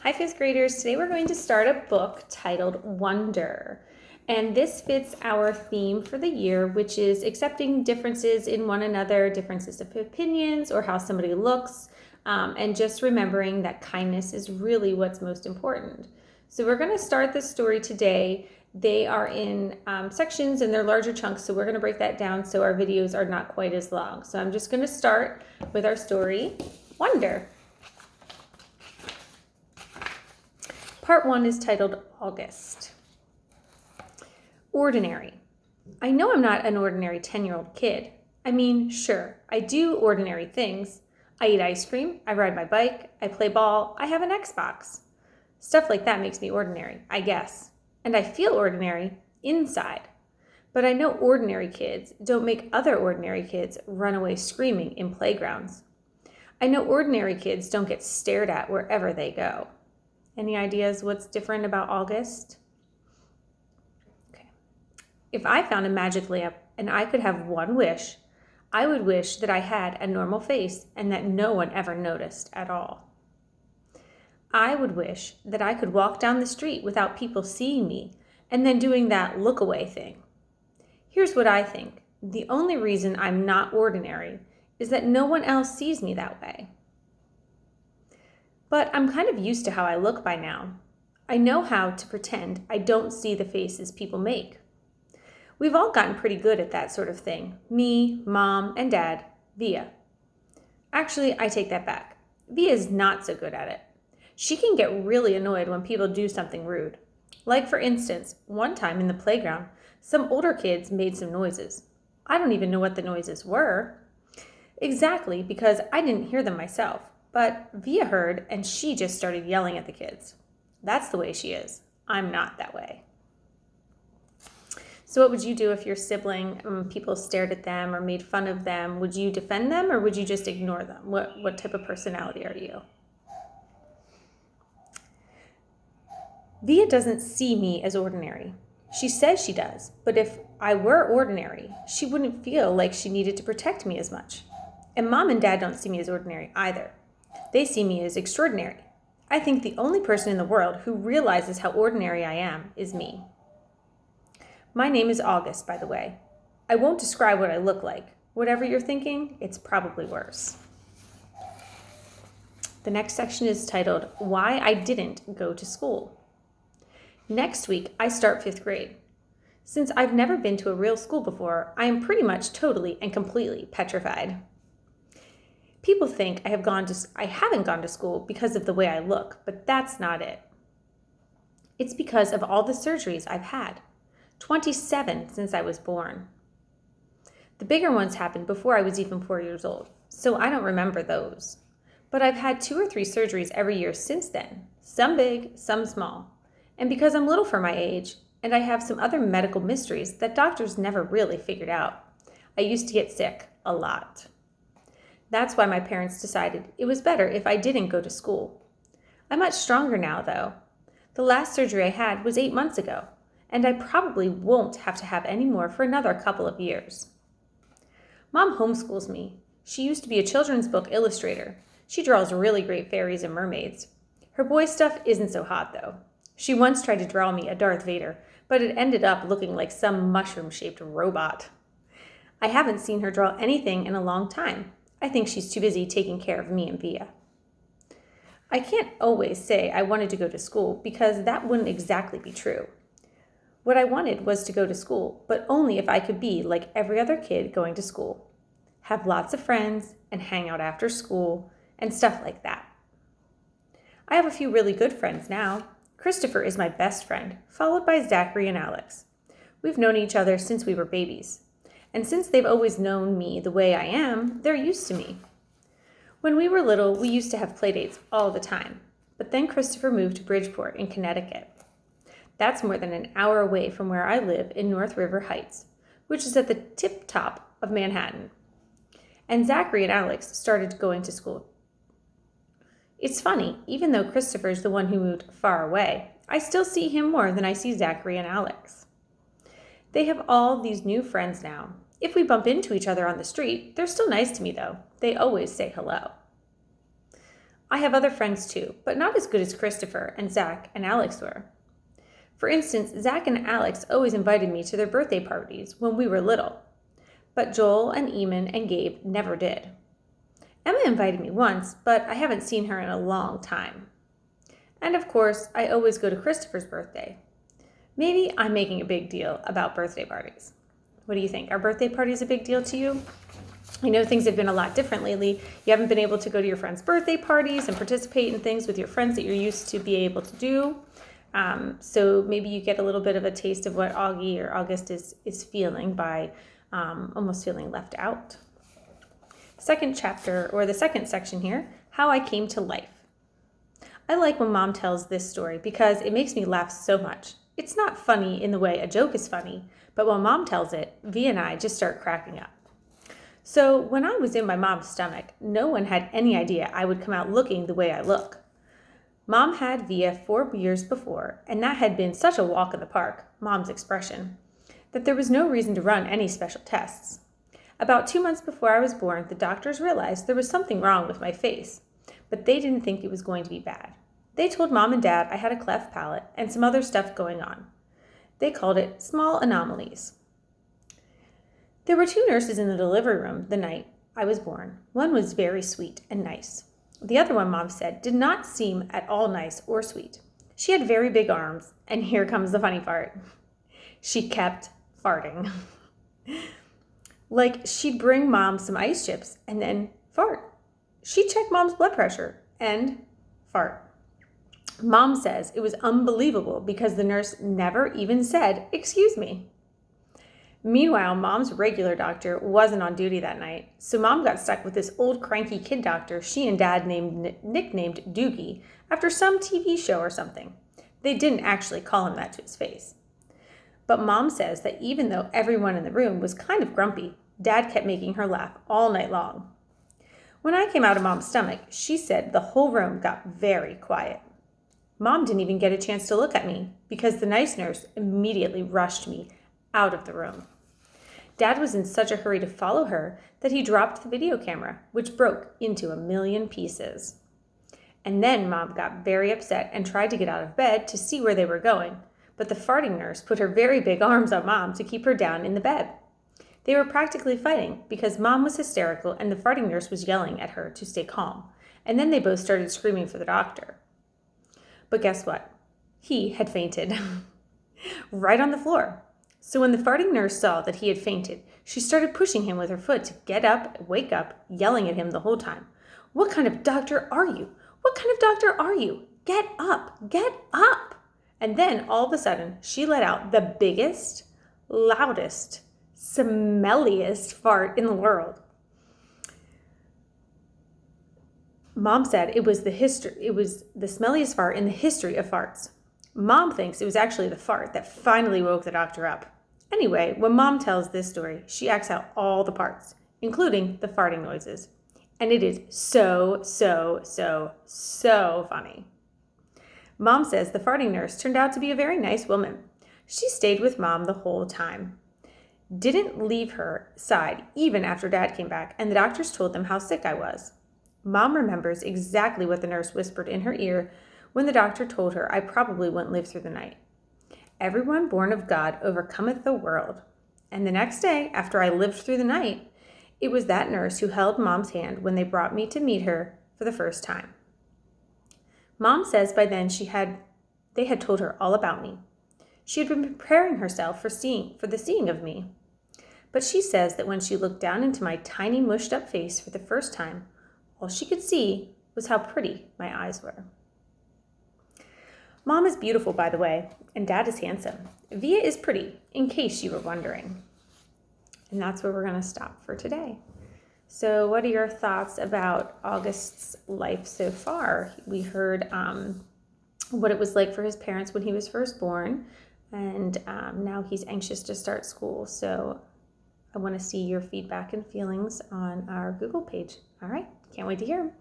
Hi, fifth graders. Today we're going to start a book titled Wonder. And this fits our theme for the year, which is accepting differences in one another, differences of opinions, or how somebody looks, and just remembering that kindness is really what's most important. So we're going to start this story today. They are in sections and they're larger chunks, so we're going to break that down so our videos are not quite as long. So I'm just going to start with our story, Wonder. Part 1 is titled August. Ordinary. I know I'm not an ordinary 10-year-old kid. I mean, sure, I do ordinary things. I eat ice cream, I ride my bike, I play ball, I have an Xbox. Stuff like that makes me ordinary, I guess. And I feel ordinary inside. But I know ordinary kids don't make other ordinary kids run away screaming in playgrounds. I know ordinary kids don't get stared at wherever they go. Any ideas what's different about August? Okay. If I found a magic lamp and I could have one wish, I would wish that I had a normal face and that no one ever noticed at all. I would wish that I could walk down the street without people seeing me and then doing that look away thing. Here's what I think. The only reason I'm not ordinary is that no one else sees me that way. But I'm kind of used to how I look by now. I know how to pretend I don't see the faces people make. We've all gotten pretty good at that sort of thing. Me, Mom, and Dad, Via. Actually, I take that back. Via's not so good at it. She can get really annoyed when people do something rude. Like for instance, one time in the playground, some older kids made some noises. I don't even know what the noises were. Exactly, because I didn't hear them myself. But Via heard, and she just started yelling at the kids. That's the way she is. I'm not that way. So what would you do if your sibling, people stared at them or made fun of them? Would you defend them or would you just ignore them? What type of personality are you? Via doesn't see me as ordinary. She says she does, but if I were ordinary, she wouldn't feel like she needed to protect me as much. And Mom and Dad don't see me as ordinary either. They see me as extraordinary. I think the only person in the world who realizes how ordinary I am is me. My name is August, by the way. I won't describe what I look like. Whatever you're thinking, it's probably worse. The next section is titled, Why I Didn't Go to School. Next week, I start 5th grade. Since I've never been to a real school before, I am pretty much totally and completely petrified. People think I haven't gone to school because of the way I look, but that's not it. It's because of all the surgeries I've had. 27 since I was born. The bigger ones happened before I was even 4 years old, so I don't remember those. But I've had 2 or 3 surgeries every year since then, some big, some small. And because I'm little for my age, and I have some other medical mysteries that doctors never really figured out, I used to get sick a lot. That's why my parents decided it was better if I didn't go to school. I'm much stronger now, though. The last surgery I had was 8 months ago, and I probably won't have to have any more for another couple of years. Mom homeschools me. She used to be a children's book illustrator. She draws really great fairies and mermaids. Her boy stuff isn't so hot, though. She once tried to draw me a Darth Vader, but it ended up looking like some mushroom-shaped robot. I haven't seen her draw anything in a long time. I think she's too busy taking care of me and Via. I can't always say I wanted to go to school because that wouldn't exactly be true. What I wanted was to go to school, but only if I could be like every other kid going to school. Have lots of friends and hang out after school and stuff like that. I have a few really good friends now. Christopher is my best friend, followed by Zachary and Alex. We've known each other since we were babies. And since they've always known me the way I am, they're used to me. When we were little, we used to have playdates all the time. But then Christopher moved to Bridgeport in Connecticut. That's more than an hour away from where I live in North River Heights, which is at the tip top of Manhattan. And Zachary and Alex started going to school. It's funny, even though Christopher's the one who moved far away, I still see him more than I see Zachary and Alex. They have all these new friends now. If we bump into each other on the street, they're still nice to me though. They always say hello. I have other friends too, but not as good as Christopher and Zach and Alex were. For instance, Zach and Alex always invited me to their birthday parties when we were little, but Joel and Eamon and Gabe never did. Emma invited me once, but I haven't seen her in a long time. And of course, I always go to Christopher's birthday. Maybe I'm making a big deal about birthday parties. What do you think? Are birthday parties a big deal to you? I know things have been a lot different lately. You haven't been able to go to your friends' birthday parties and participate in things with your friends that you're used to be able to do. So maybe you get a little bit of a taste of what Augie or August is feeling by almost feeling left out. Second chapter, or the second section here, how I came to life. I like when Mom tells this story because it makes me laugh so much. It's not funny in the way a joke is funny, but when Mom tells it, Vi and I just start cracking up. So when I was in my mom's stomach, no one had any idea I would come out looking the way I look. Mom had Via 4 years before, and that had been such a walk in the park, Mom's expression, that there was no reason to run any special tests. About 2 months before I was born, the doctors realized there was something wrong with my face, but they didn't think it was going to be bad. They told Mom and Dad I had a cleft palate and some other stuff going on. They called it small anomalies. There were 2 nurses in the delivery room the night I was born. One was very sweet and nice. The other one, Mom said, did not seem at all nice or sweet. She had very big arms, and here comes the funny part. She kept farting. Like she'd bring Mom some ice chips and then fart. She'd check Mom's blood pressure and fart. Mom says it was unbelievable because the nurse never even said, "Excuse me." Meanwhile, Mom's regular doctor wasn't on duty that night, so Mom got stuck with this old cranky kid doctor she and Dad nicknamed Doogie after some TV show or something. They didn't actually call him that to his face. But Mom says that even though everyone in the room was kind of grumpy, Dad kept making her laugh all night long. When I came out of Mom's stomach, she said the whole room got very quiet. Mom didn't even get a chance to look at me because the nice nurse immediately rushed me out of the room. Dad was in such a hurry to follow her that he dropped the video camera, which broke into a million pieces. And then Mom got very upset and tried to get out of bed to see where they were going, but the farting nurse put her very big arms on Mom to keep her down in the bed. They were practically fighting because Mom was hysterical and the farting nurse was yelling at her to stay calm, and then they both started screaming for the doctor. But guess what? He had fainted. Right on the floor. So when the farting nurse saw that he had fainted, she started pushing him with her foot to get up, wake up, yelling at him the whole time. "What kind of doctor are you? What kind of doctor are you? Get up, get up." And then all of a sudden, she let out the biggest, loudest, smelliest fart in the world. Mom said it was the smelliest fart in the history of farts. Mom thinks it was actually the fart that finally woke the doctor up. Anyway, when Mom tells this story, she acts out all the parts, including the farting noises. And it is so funny. Mom says the farting nurse turned out to be a very nice woman. She stayed with Mom the whole time. Didn't leave her side even after Dad came back, and the doctors told them how sick I was. Mom remembers exactly what the nurse whispered in her ear when the doctor told her I probably wouldn't live through the night. "Everyone born of God overcometh the world." And the next day, after I lived through the night, it was that nurse who held Mom's hand when they brought me to meet her for the first time. Mom says by then they had told her all about me. She had been preparing herself for the seeing of me. But she says that when she looked down into my tiny mushed up face for the first time, all she could see was how pretty my eyes were. Mom is beautiful, by the way, and Dad is handsome. Via is pretty, in case you were wondering. And that's where we're going to stop for today. So what are your thoughts about August's life so far? We heard what it was like for his parents when he was first born, and now he's anxious to start school. So I want to see your feedback and feelings on our Google page. All right, can't wait to hear them.